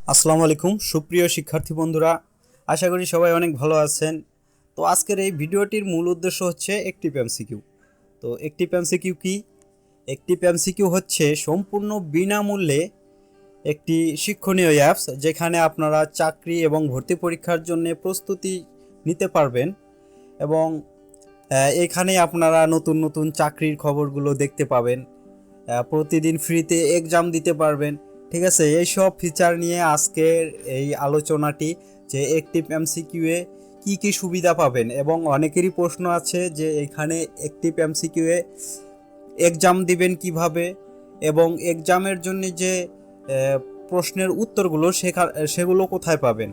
আসসালামু আলাইকুম সুপ্রিয় শিক্ষার্থী বন্ধুরা, আশা করি সবাই অনেক ভালো আছেন। তো আজকের এই ভিডিওটির মূল উদ্দেশ্য হচ্ছে অ্যাক্টিভ এমসিকিউ। তো অ্যাক্টিভ এমসিকিউ কি? অ্যাক্টিভ এমসিকিউ হচ্ছে সম্পূর্ণ বিনামূল্যে একটি শিক্ষণীয় অ্যাপস, যেখানে আপনারা চাকরি এবং ভর্তি পরীক্ষার জন্য প্রস্তুতি নিতে পারবেন এবং এখানে আপনারা নতুন নতুন চাকরির খবরগুলো দেখতে পাবেন। প্রতিদিন ফ্রিতে এক্সাম দিতে পারবেন। ঠিক আছে, এই সব ফিচার নিয়ে আজকের এই আলোচনাটি, যে অ্যাক্টিভ এমসিকিউ এ কী কী সুবিধা পাবেন। এবং অনেকেরই প্রশ্ন আছে যে এখানে অ্যাক্টিভ এমসিকিউ এ এক্সাম দিবেন কিভাবে, এবং এক্সামের জন্য যে প্রশ্নের উত্তরগুলো সেগুলো কোথায় পাবেন।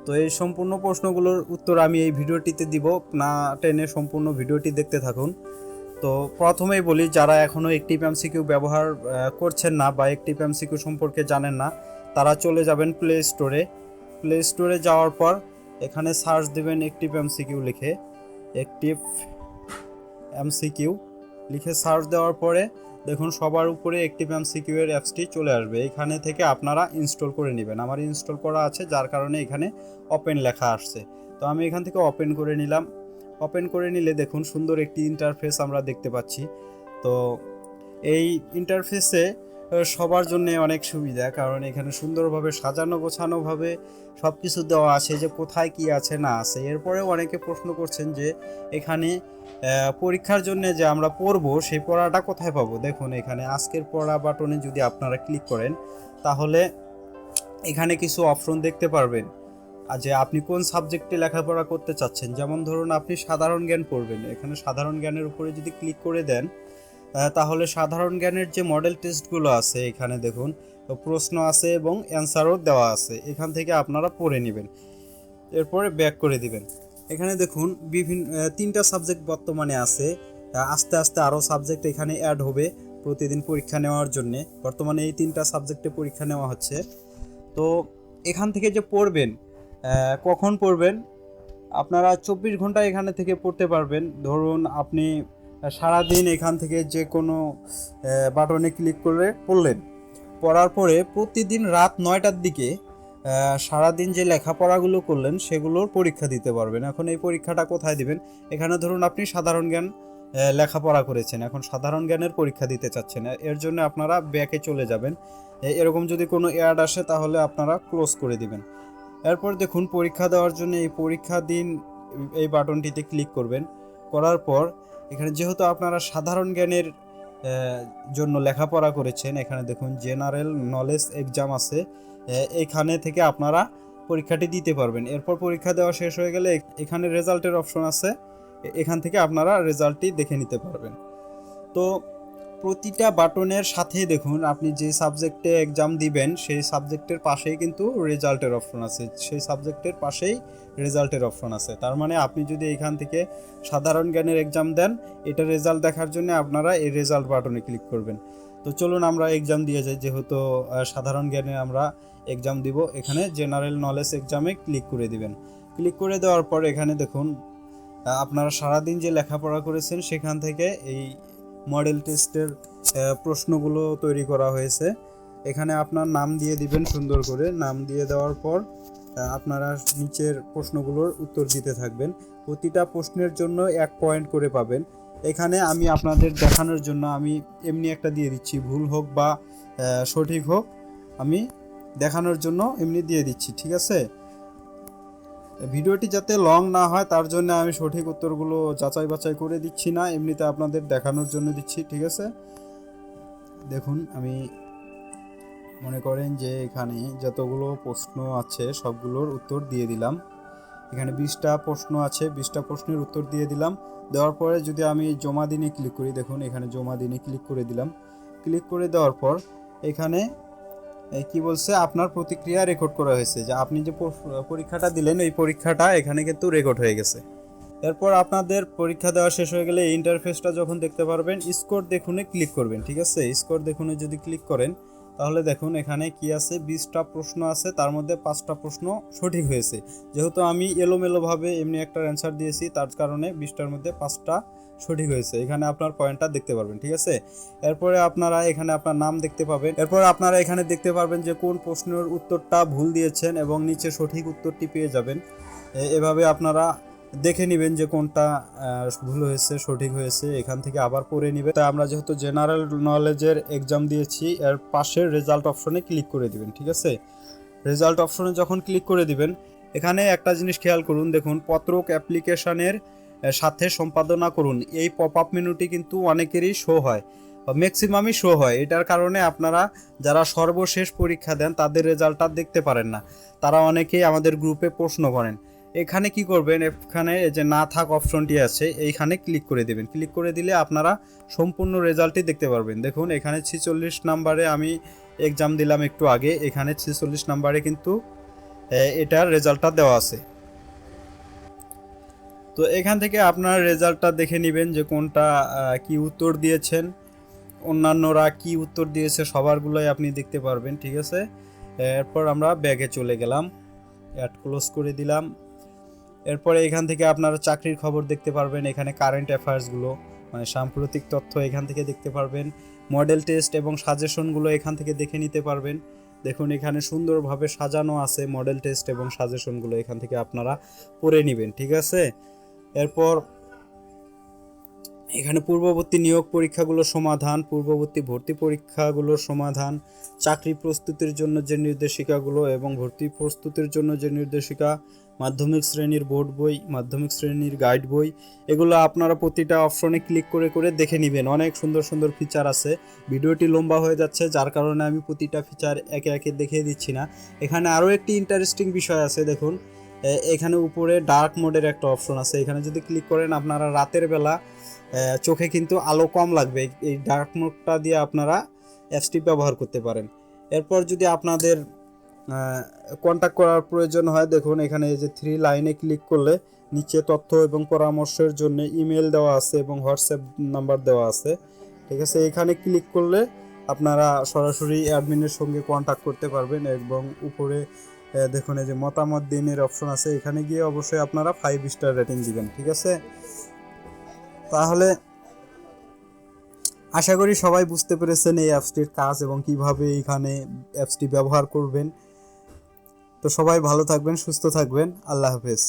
তো এই সম্পূর্ণ প্রশ্নগুলোর উত্তর আমি এই ভিডিওটিতে দিব, না টেনে সম্পূর্ণ ভিডিওটি দেখতে থাকুন। তো প্রথমেই বলি, যারা এখনও অ্যাক্টিভ এমসিকিউ ব্যবহার করছেন না বা অ্যাক্টিভ এমসিকিউ সম্পর্কে জানেন না, তারা চলে যাবেন প্লে স্টোরে যাওয়ার পর এখানে সার্চ দেবেন অ্যাক্টিভ এমসিকিউ লিখে। অ্যাক্টিভ এমসিকিউ লিখে সার্চ দেওয়ার পরে দেখুন সবার উপরে অ্যাক্টিভ এমসিকিউ এর অ্যাপসটি চলে আসবে। এখানে থেকে আপনারা ইনস্টল করে নেবেন। আমার ইনস্টল করা আছে, যার কারণে এখানে ওপেন লেখা আসছে। তো আমি এখান থেকে ওপেন করে নিলাম। ওপেন করে নিলে দেখুন সুন্দর একটি ইন্টারফেস আমরা দেখতে পাচ্ছি। তো এই ইন্টারফেসে সবার জন্য অনেক সুবিধা, কারণ এখানে সুন্দরভাবে সাজানো গোছানোভাবে সব কিছু দেওয়া আছে, যে কোথায় কি আছে না আছে। এরপরেও অনেকে প্রশ্ন করছেন যে এখানে পরীক্ষার জন্য যে আমরা পড়বো, সেই পড়াটা কোথায় পাবো। দেখুন এখানে আজকের পড়া বাটনে যদি আপনারা ক্লিক করেন, তাহলে এখানে কিছু অপশন দেখতে পারবেন, আর যে আপনি কোন সাবজেক্টে লেখাপড়া করতে চাচ্ছেন। যেমন ধরুন আপনি সাধারণ জ্ঞান পড়বেন, এখানে সাধারণ জ্ঞানের উপরে যদি ক্লিক করে দেন, তাহলে সাধারণ জ্ঞানের যে মডেল টেস্টগুলো আছে এখানে দেখুন প্রশ্ন আছে এবং অ্যান্সারও দেওয়া আছে। এখান থেকে আপনারা পড়ে নেবেন, এরপরে ব্যাক করে দিবেন। এখানে দেখুন বিভিন্ন 3টা সাবজেক্ট বর্তমানে আছে। আস্তে আস্তে আরও সাবজেক্ট এখানে অ্যাড হবে প্রতিদিন পরীক্ষা নেওয়ার জন্যে। বর্তমানে এই 3টা সাবজেক্টে পরীক্ষা নেওয়া হচ্ছে। তো এখান থেকে যে পড়বেন, কখন পড়বেন, আপনারা 24 ঘন্টা এখানে থেকে পড়তে পারবেন। ধরুন আপনি সারাদিন এখান থেকে যে কোনো বাটনে ক্লিক করে পড়লেন। পড়ার পরে প্রতিদিন রাত 9টার দিকে সারাদিন যে লেখাপড়াগুলো করলেন সেগুলোর পরীক্ষা দিতে পারবেন। এখন এই পরীক্ষাটা কোথায় দিবেন? এখানে ধরুন আপনি সাধারণ জ্ঞান লেখাপড়া করেছেন, এখন সাধারণ জ্ঞানের পরীক্ষা দিতে চাচ্ছেন। এর জন্য আপনারা ব্যাকে চলে যাবেন। এরকম যদি কোনো অ্যাড আসে তাহলে আপনারা ক্লোজ করে দিবেন। এরপর দেখুন পরীক্ষা দেওয়ার জন্য এই পরীক্ষা দিন এই বাটনটিতে ক্লিক করবেন। করার পর এখানে যেহেতু আপনারা সাধারণ জ্ঞানের জন্য লেখাপড়া করেছেন, এখানে দেখুন জেনারেল নলেজ এক্সাম আছে, এখানে থেকে আপনারা পরীক্ষাটি দিতে পারবেন। এরপর পরীক্ষা দেওয়া শেষ হয়ে গেলে এখানে রেজাল্টের অপশন আছে, এখান থেকে আপনারা রেজাল্টটি দেখে নিতে পারবেন। তো প্রতিটা বাটনের সাথে দেখুন আপনি যে সাবজেক্টে এক্সাম দিবেন সেই সাবজেক্টের পাশেই কিন্তু রেজাল্টের অপশন আছে, সেই সাবজেক্টের পাশেই রেজাল্টের অপশন আছে। তার মানে আপনি যদি এখান থেকে সাধারণ জ্ঞানের এক্সাম দেন, এটা রেজাল্ট দেখার জন্য আপনারা এই রেজাল্ট বাটনে ক্লিক করবেন। তো চলুন আমরা এক্সাম দিয়ে যাই, যেহেতু সাধারণ জ্ঞানে আমরা এক্সাম দিব। এখানে জেনারেল নলেজ এক্সামে ক্লিক করে দিবেন। ক্লিক করে দেওয়ার পর এখানে দেখুন আপনারা সারাদিন যে লেখাপড়া করেছেন সেখান থেকে এই মডেল টেস্টের প্রশ্নগুলো তৈরি করা হয়েছে। এখানে আপনার নাম দিয়ে দিবেন, সুন্দর করে নাম দিয়ে দেওয়ার পর আপনারা নিচের প্রশ্নগুলোর উত্তর দিতে থাকবেন। প্রতিটা প্রশ্নের জন্য 1 পয়েন্ট করে পাবেন। এখানে আমি আপনাদের দেখানোর জন্য আমি এমনি একটা দিয়ে দিচ্ছি, ভুল হোক বা সঠিক হোক আমি দেখানোর জন্য এমনি দিয়ে দিচ্ছি, ঠিক আছে। ভিডিওটি যাতে লং না হয় তার জন্য আমি সঠিক উত্তরগুলো যাচাই বাছাই করে দিচ্ছি না, এমনিতে আপনাদের দেখানোর জন্য দিচ্ছি, ঠিক আছে। দেখুন আমি মনে করেন যে এখানে যতগুলো প্রশ্ন আছে সবগুলোর উত্তর দিয়ে দিলাম। এখানে 20টা প্রশ্ন আছে, 20টা প্রশ্নের উত্তর দিয়ে দিলাম। দেওয়ার পরে যদি আমি জমা দিনে ক্লিক করি, দেখুন এখানে জমা দিনে ক্লিক করে দিলাম। ক্লিক করে দেওয়ার পর এখানে কি বলছে, আপনার প্রতিক্রিয়া রেকর্ড করা হয়েছে, যে আপনি যে পরীক্ষাটা দিলেন এই পরীক্ষাটা এখানে কিন্তু রেকর্ড হয়ে গেছে। এরপর আপনাদের পরীক্ষা দেওয়া শেষ হয়ে গেলে এই ইন্টারফেসটা যখন দেখতে পারবেন, স্কোর দেখুনে ক্লিক করবেন, ঠিক আছে। স্কোর দেখুনে যদি ক্লিক করেন তাহলে দেখুন এখানে কি আছে, 20টা প্রশ্ন আছে, তার মধ্যে 5টা প্রশ্ন সঠিক হয়েছে। যেহেতু আমি এলোমেলোভাবে এমনি একটা অ্যান্সার দিয়েছি, তার কারণে 20টার মধ্যে 5টা সঠিক হয়েছে। এখানে আপনার পয়েন্টটা দেখতে পারবেন, ঠিক আছে। এরপরে আপনারা এখানে আপনার নাম দেখতে পাবেন। এরপর আপনারা এখানে দেখতে পারবেন যে কোন প্রশ্নের উত্তরটা ভুল দিয়েছেন এবং নিচে সঠিক উত্তরটি পেয়ে যাবেন। এভাবে আপনারা দেখে নেবেন যে কোনটা ভুল হয়েছে সঠিক হয়েছে, এখান থেকে আবার পড়ে নেবেন। তাই আমরা যেহেতু জেনারেল নলেজের এক্সাম দিয়েছি, এর পাশের রেজাল্ট অপশনে ক্লিক করে দিবেন, ঠিক আছে। রেজাল্ট অপশনে যখন ক্লিক করে দিবেন, এখানে একটা জিনিস খেয়াল করুন, দেখুন পত্রক অ্যাপ্লিকেশনের সাথে সম্পাদনা করুন, এই পপ আপ মেনুটি কিন্তু অনেকেরই শো হয়, ম্যাক্সিমামই শো হয়। এটার কারণে আপনারা যারা সর্বশেষ পরীক্ষা দেন তাদের রেজাল্টটা দেখতে পারেন না। তারা অনেকেই আমাদের গ্রুপে প্রশ্ন করেন। এখানে কি করবেন, এখানে যে না থাক অপশনটি আছে এইখানে ক্লিক করে দেবেন। ক্লিক করে দিলে আপনারা সম্পূর্ণ রেজাল্টটি দেখতে পারবেন। দেখুন এখানে 46 নাম্বারে আমি এক্সাম দিলাম একটু আগে, এখানে 46 নাম্বারে কিন্তু এটার রেজাল্টটা দেওয়া আছে। তো এখান থেকে আপনার রেজাল্টটা দেখে নেবেন যে কোনটা কি উত্তর দিয়েছেন, অন্যান্যরা কি উত্তর দিয়েছে সবারগুলোই আপনি দেখতে পারবেন, ঠিক আছে। এরপর আমরা ব্যাগে চলে গেলাম, অ্যাড ক্লোজ করে দিলাম। এরপরে এখান থেকে আপনারা চাকরির খবর দেখতে পারবেন, এখানে কারেন্ট অ্যাফেয়ার্সগুলো মানে সাম্প্রতিক তথ্য এখান থেকে দেখতে পারবেন। মডেল টেস্ট এবং সাজেশনগুলো এখান থেকে দেখে নিতে পারবেন। দেখুন এখানে সুন্দরভাবে সাজানো আছে মডেল টেস্ট এবং সাজেশনগুলো, এখান থেকে আপনারা পড়ে নেবেন, ঠিক আছে। এরপর এখানে পূর্ববর্তী নিয়োগ পরীক্ষাগুলোর সমাধান, পূর্ববর্তী ভর্তি পরীক্ষাগুলোর সমাধান, চাকরি প্রস্তুতির জন্য যে নির্দেশিকাগুলো এবং ভর্তি প্রস্তুতির জন্য যে নির্দেশিকা, মাধ্যমিক শ্রেণীর বোর্ড বই, মাধ্যমিক শ্রেণীর গাইড বই, এগুলো আপনারা প্রতিটা অপশনে ক্লিক করে করে দেখে নেবেন। অনেক সুন্দর সুন্দর ফিচার আছে। ভিডিওটি লম্বা হয়ে যাচ্ছে, যার কারণে আমি প্রতিটা ফিচার একে একে দেখিয়ে দিচ্ছি না। এখানে আরও একটি ইন্টারেস্টিং বিষয় আছে, দেখুন এখানে উপরে ডার্ক মোডের একটা অপশন আছে। এখানে যদি ক্লিক করেন আপনারা রাতের বেলা চোখে কিন্তু আলো কম লাগবে, এই ডার্ক মোডটা দিয়ে আপনারা অ্যাপসটি ব্যবহার করতে পারেন। এরপর যদি আপনাদের কন্ট্যাক্ট করার প্রয়োজন হয়, দেখুন এখানে এই যে 3 লাইনে ক্লিক করলে নিচে তথ্য এবং পরামর্শের জন্য ইমেল দেওয়া আছে এবং হোয়াটসঅ্যাপ নাম্বার দেওয়া আছে, ঠিক আছে। এখানে ক্লিক করলে আপনারা সরাসরি অ্যাডমিনের সঙ্গে কন্ট্যাক্ট করতে পারবেন। এবং উপরে দেখুন এই যে মতামত দিনের অপশন আছে, এখানে গিয়ে অবশ্যই আপনারা 5 স্টার রেটিং দিবেন, ঠিক আছে। তাহলে আশা করি সবাই বুঝতে পেরেছেন এই অ্যাপসটির কাজ এবং কিভাবে এখানে অ্যাপসটি ব্যবহার করবেন। তো সবাই ভালো থাকবেন, সুস্থ থাকবেন, আল্লাহ হাফেজ।